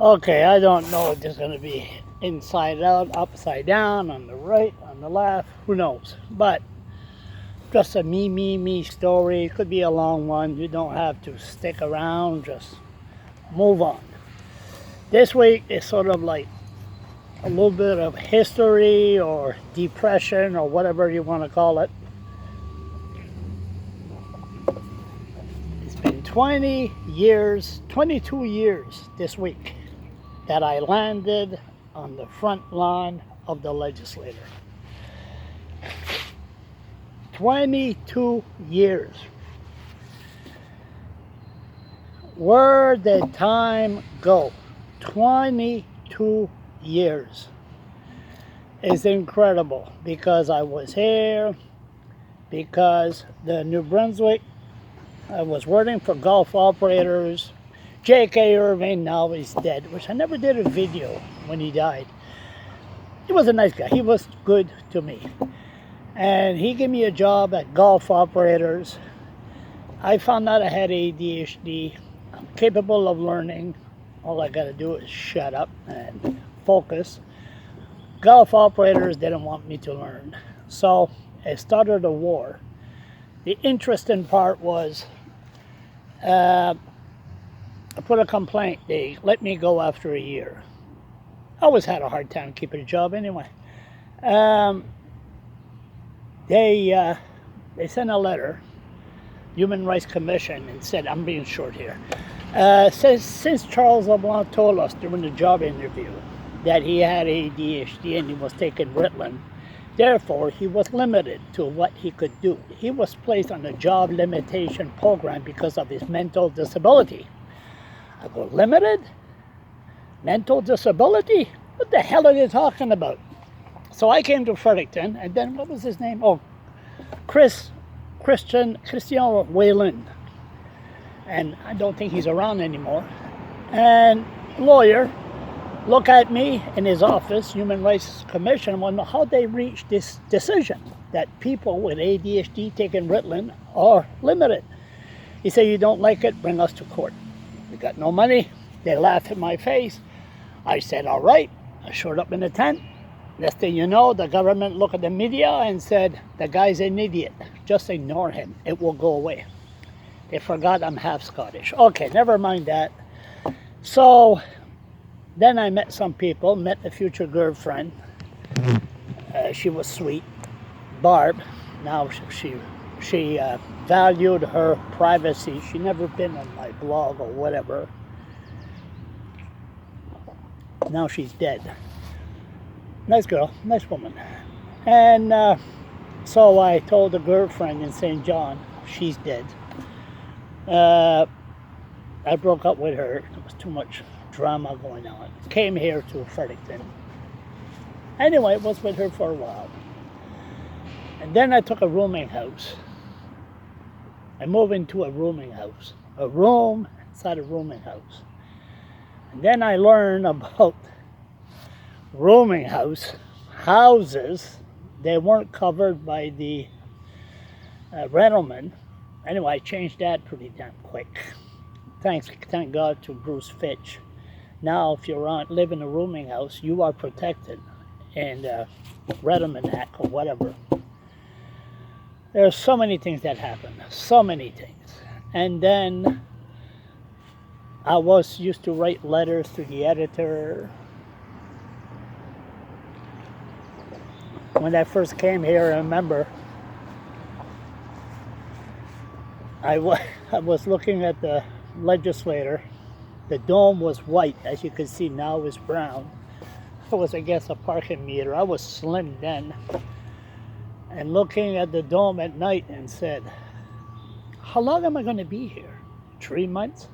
Okay, I don't know if there's going to be inside out, upside down, on the right, on the left, who knows. But just a me story. It could be a long one. You don't have to stick around, just move on. This week is sort of like a little bit of history or depression or whatever you want to call it. It's been 20 years, 22 years this week that I landed on the front lawn of the legislature. 22 years. Where did time go? 22 years. It's incredible because I was here, because the New Brunswick, I was working for Gulf Operators. J.K. Irving, now he's dead, which I never did a video when he died. He was a nice guy. He was good to me. And he gave me a job at Gulf Operators. I found out I had ADHD. I'm capable of learning. All I got to do is shut up and focus. Gulf Operators didn't want me to learn. So it started a war. The interesting part was I put a complaint. They let me go after a year. I always had a hard time keeping a job anyway. They sent a letter, Human Rights Commission, and said, I'm being short here, since Charles LeBlanc told us during the job interview that he had ADHD and he was taking Ritalin, therefore he was limited to what he could do. He was placed on a job limitation program because of his mental disability. I go, limited? Mental disability? What the hell are they talking about? So I came to Fredericton, and then what was his name? Oh, Christian Whalen. And I don't think he's around anymore. And lawyer, look at me in his office, Human Rights Commission, wonder how they reached this decision that people with ADHD taking Ritalin are limited. He said, you don't like it, bring us to court. We got no money. They laughed in my face. I said, all right. I showed up in the tent. Next thing you know, the government looked at the media and said, the guy's an idiot. Just ignore him. It will go away. They forgot I'm half Scottish. Okay, never mind that. So then I met some people, met a future girlfriend. She was sweet. Barb. Now she valued her privacy. She never been on my blog or whatever. Now she's dead. Nice girl, nice woman. And so I told the girlfriend in St. John, she's dead. I broke up with her. There was too much drama going on. Came here to Fredericton. Anyway, I was with her for a while. And then I took a rooming house. I moved into a rooming house. A room inside a rooming house. And then I learned about rooming houses. They weren't covered by the rentalman. Anyway, I changed that pretty damn quick. Thank God to Bruce Fitch. Now, if you live in a rooming house, you are protected in the Rentalman Act or whatever. There are so many things that happen, so many things. And then I was used to write letters to the editor. When I first came here, I remember I was looking at the legislature. The dome was white, as you can see now is brown. It was, I guess, a parking meter. I was slim then. And looking at the dome at night and said, how long am I going to be here? 3 months?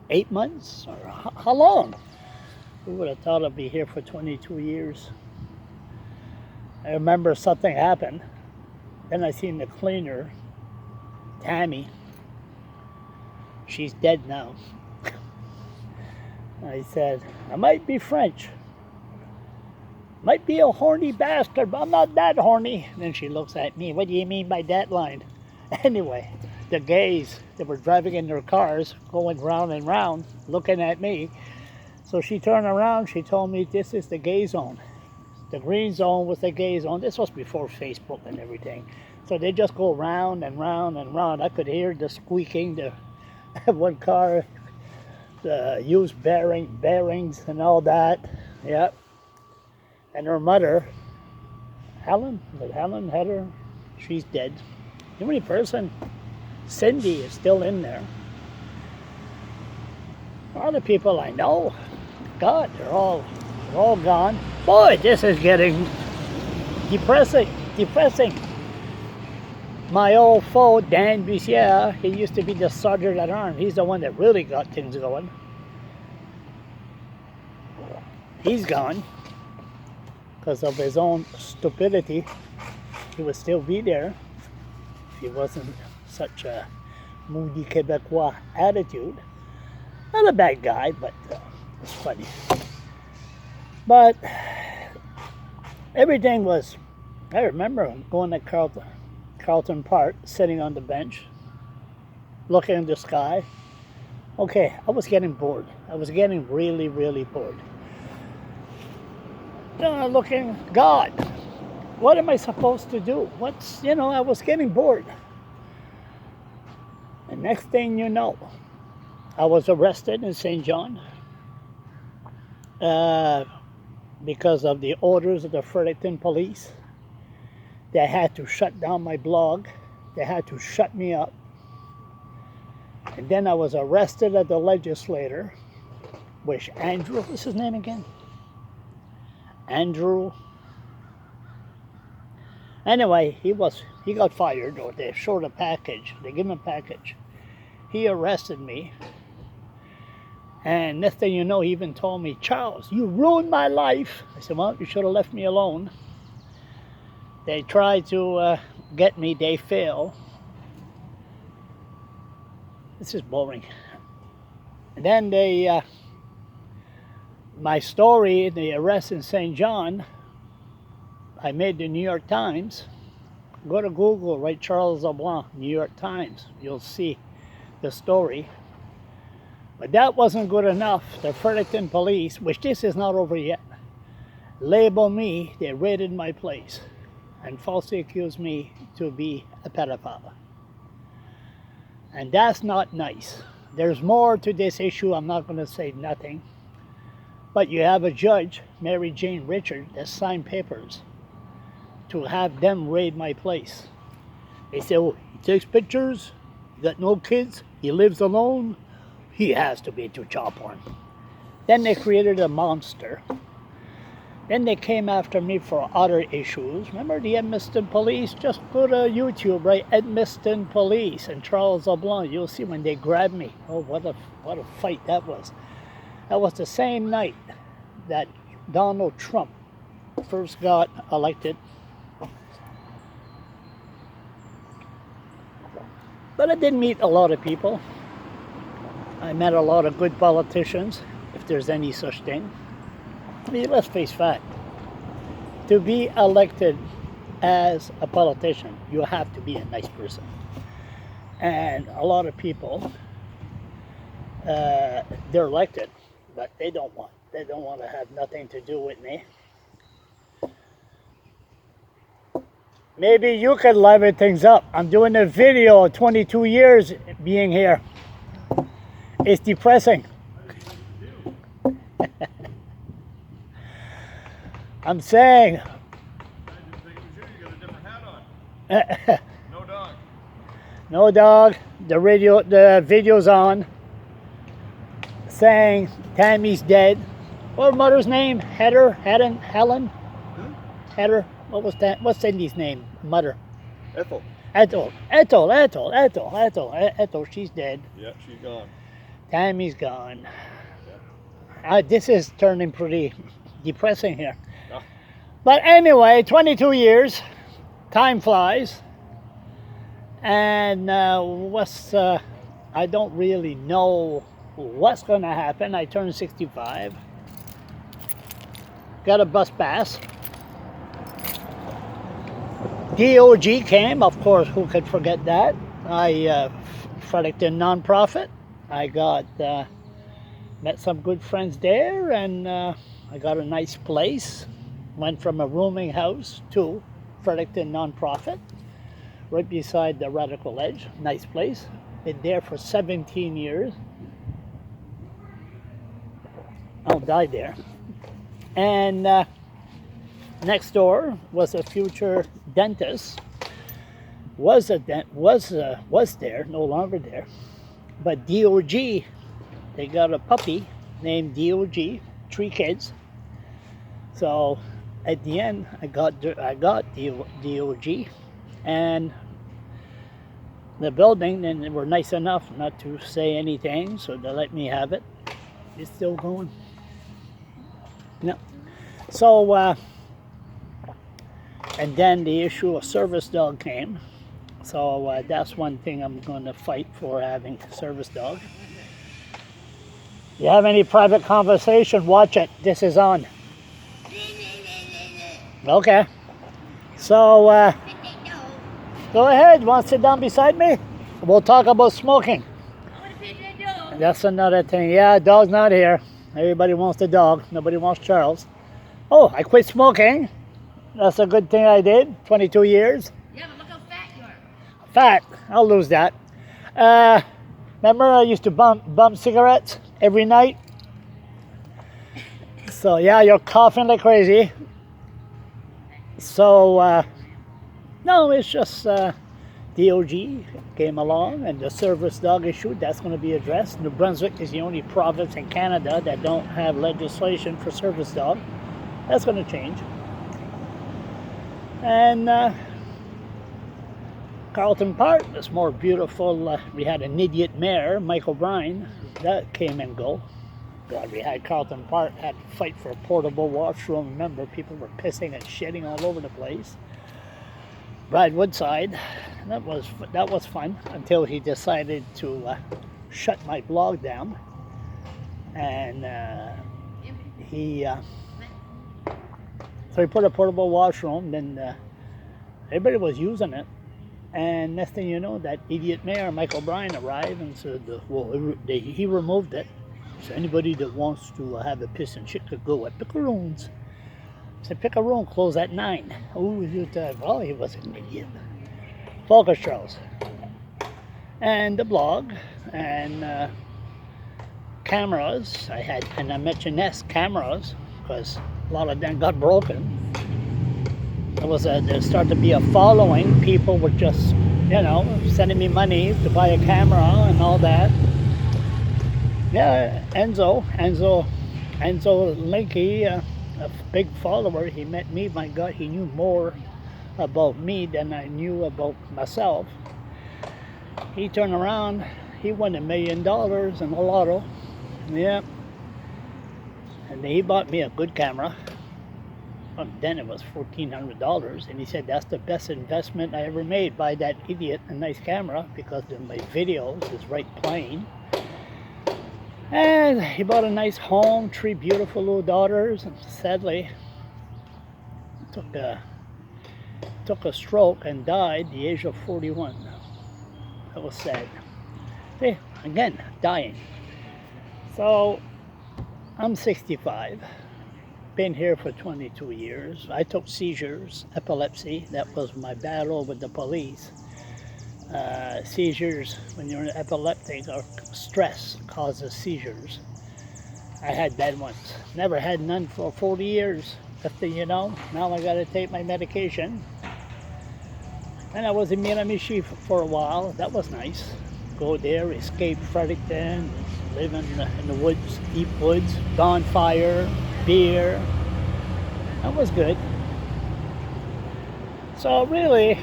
8 months? Or how long? Who would have thought I'd be here for 22 years? I remember something happened. Then I seen the cleaner, Tammy. She's dead now. I said, I might be French. Might be a horny bastard, but I'm not that horny. And then she looks at me, what do you mean by that line? Anyway, the gays that were driving in their cars, going round and round, looking at me, So she turned around, she told me this is the gay zone. The green zone was the gay zone. This was before Facebook and everything. So they just go round and round and round. I could hear the squeaking, the one car, the used bearings and all that. Yep. And her mother, Helen, Heather, she's dead. The only person, Cindy, is still in there. All the people I know, God, they're all gone. Boy, this is getting depressing. My old foe, Dan Bissiere, he used to be the sergeant at arms. He's the one that really got things going. He's gone because of his own stupidity. He would still be there if he wasn't such a moody Quebecois attitude. Not a bad guy, but it's funny. But everything was, I remember going to Carlton Park, sitting on the bench, looking in the sky. Okay, I was getting bored. I was getting really, really bored. Looking, God, what am I supposed to do? I was getting bored. And next thing you know, I was arrested in St. John because of the orders of the Fredericton police. They had to shut down my blog. They had to shut me up. And then I was arrested at the legislature, which Andrew, what's his name again? Andrew. Anyway, he got fired, or they showed a package. They gave him a package. He arrested me. And next thing you know, he even told me, Charles, you ruined my life. I said, well, you should have left me alone. They tried to get me, they failed. This is boring. And then my story, the arrest in St. John, I made the New York Times. Go to Google, write Charles LeBlanc, New York Times. You'll see the story. But that wasn't good enough. The Fredericton police, which this is not over yet, labeled me, they raided my place and falsely accused me to be a pedophile. And that's not nice. There's more to this issue. I'm not going to say nothing. But you have a judge, Mary Jane Richard, that signed papers to have them raid my place. They say, oh, he takes pictures, he got no kids, he lives alone, he has to be into child porn. Then they created a monster. Then they came after me for other issues. Remember the Edmundston police? Just go to YouTube, right? Edmundston police and Charles LeBlanc. You'll see when they grabbed me. Oh, what a fight that was. That was the same night that Donald Trump first got elected. But I didn't meet a lot of people. I met a lot of good politicians, if there's any such thing. I mean, let's face fact. To be elected as a politician, you have to be a nice person. And a lot of people, they're elected, but they don't want to have nothing to do with me. Maybe you could liven things up. I'm doing a video, 22 years being here. It's depressing. I'm saying. I didn't think it was you. You got a different hat on. No dog. No dog. The video's on. Saying Tammy's dead. What her mother's name? Helen? Heather? What was that? What's Cindy's name? Mother? Ethel. Ethel. She's dead. Yeah, she's gone. Tammy's gone. Yeah. This is turning pretty depressing here. Yeah. But anyway, 22 years. Time flies. And I don't really know what's going to happen. I turned 65. Got a bus pass. DOG came, of course, who could forget that? Fredericton nonprofit. I got met some good friends there, and I got a nice place. Went from a rooming house to Fredericton nonprofit, right beside the Radical Edge. Nice place. Been there for 17 years. I'll die there. And next door was a future dentist. Was there, no longer there. But DOG, they got a puppy named DOG, 3 kids. So at the end, I got DOG, and the building, and they were nice enough not to say anything, so they let me have it. It's still going. No. So, and then the issue of service dog came. So that's one thing I'm going to fight for, having a service dog. You have any private conversation, watch it. This is on. Okay. So, go ahead. Want to sit down beside me? We'll talk about smoking. That's another thing. Yeah, dog's not here. Everybody wants the dog. Nobody wants Charles. Oh, I quit smoking. That's a good thing I did. 22 years. Yeah, but look how fat you are. Fat. I'll lose that. Remember I used to bum cigarettes every night? So yeah, you're coughing like crazy. So no, it's just DOG came along, and the service dog issue, that's going to be addressed. New Brunswick is the only province in Canada that don't have legislation for service dog. That's going to change. And Carlton Park is more beautiful. We had an idiot mayor, Michael O'Brien, that came and go. God, we had Carlton Park, had to fight for a portable washroom. Remember, people were pissing and shitting all over the place. Brad Woodside, that was fun until he decided to shut my blog down. And so he put a portable washroom, then everybody was using it. And next thing you know, that idiot mayor, Michael O'Brien, arrived and said, well, he removed it. So anybody that wants to have a piss and shit could go at Pickeroons. I said, Pickeroon closed at 9. Oh, you thought, well, he was an idiot. Focus, Charles. And the blog, and cameras. And I mentioned Nest cameras, because a lot of them got broken. There started to be a following. People were just, sending me money to buy a camera and all that. Yeah, Enzo Linky, a big follower. He met me. My God, he knew more about me than I knew about myself. He turned around. He won $1 million in the lotto. Yeah. And he bought me a good camera. Then it was $1,400, and he said that's the best investment I ever made. Buy that idiot a nice camera, because my videos is right plain. And he bought a nice home, 3 beautiful little daughters, and sadly took a stroke and died at the age of 41. That was sad. See, again, dying. So I'm 65. Been here for 22 years. I took seizures, epilepsy. That was my battle with the police. Seizures, when you're epileptic, or stress causes seizures. I had bad ones. Never had none for 40 years. After, now I gotta take my medication. And I was in Miramichi for a while. That was nice. Go there, escape Fredericton, live in the woods, deep woods, bonfire, beer. That was good. So really,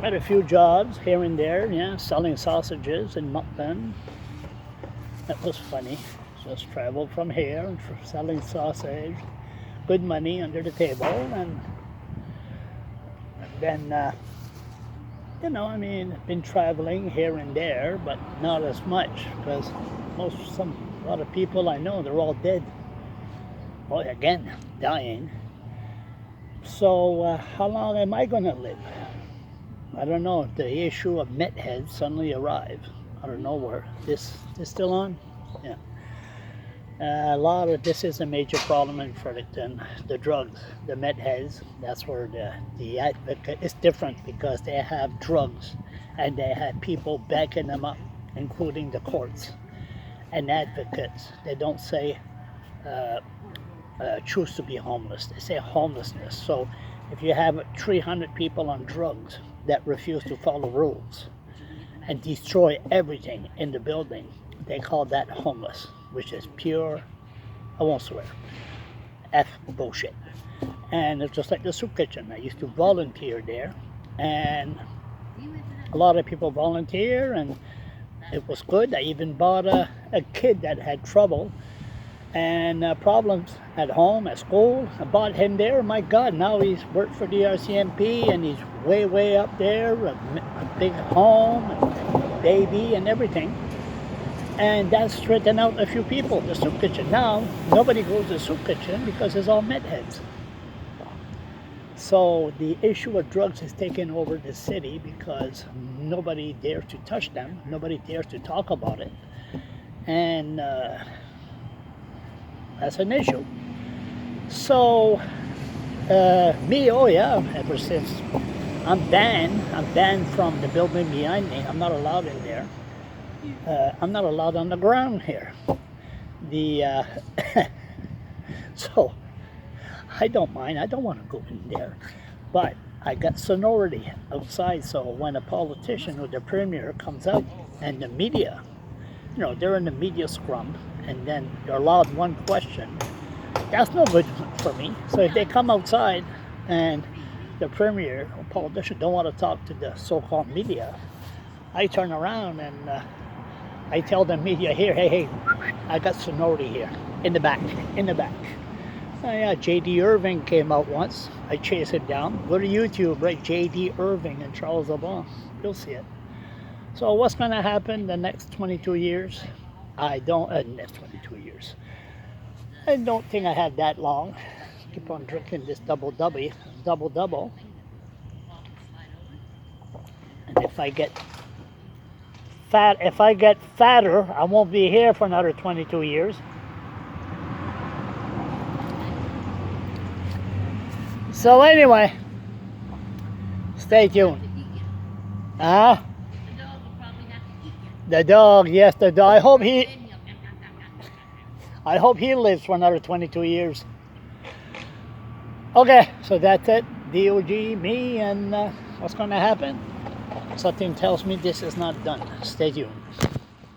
had a few jobs here and there, selling sausages in Moncton. That was funny. Just traveled from here and selling sausage, good money under the table, and then been traveling here and there, but not as much, because a lot of people I know, they're all dead. Well, again, dying. So how long am I gonna live? I don't know, the issue of meth heads suddenly arrived out of nowhere. This still on? Yeah. A lot of this is a major problem in Fredericton. The drugs, the meth heads. That's where the advocate is different because they have drugs and they have people backing them up, including the courts and advocates. They don't say choose to be homeless. They say homelessness. So if you have 300 people on drugs that refuse to follow rules and destroy everything in the building, they call that homeless, which is pure, I won't swear, F bullshit. And it's just like the soup kitchen. I used to volunteer there, and a lot of people volunteer, and it was good. I even bought a kid that had trouble and problems at home, at school. I bought him there. My God, now he's worked for the RCMP, and he's way up there, a big home, and baby, and everything. And that straightened out a few people, the soup kitchen. Now, nobody goes to the soup kitchen because it's all meth heads. So the issue of drugs is taking over the city because nobody dares to touch them. Nobody dares to talk about it. And that's an issue. So, oh yeah, ever since I'm banned from the building behind me. I'm not allowed in there. I'm not allowed on the ground here. So I don't mind. I don't want to go in there, but I got sonority outside. So when a politician or the premier comes out and the media, they're in the media scrum, and then they're allowed one question, that's no good for me. So if they come outside and the premier or politician don't want to talk to the so-called media, I turn around and I tell the media here, hey, I got sonority here, in the back. Oh yeah, J.D. Irving came out once. I chased him down. Go to YouTube, right? J.D. Irving and Charles LeBlanc. You'll see it. So what's going to happen the next 22 years? Next 22 years. I don't think I have that long. Keep on drinking this double. And if I get fatter, I won't be here for another 22 years. So anyway, stay tuned. The dog, yes, the dog. I hope he lives for another 22 years. Okay, so that's it. DOG, me, and what's going to happen? Something tells me this is not done. Stay tuned.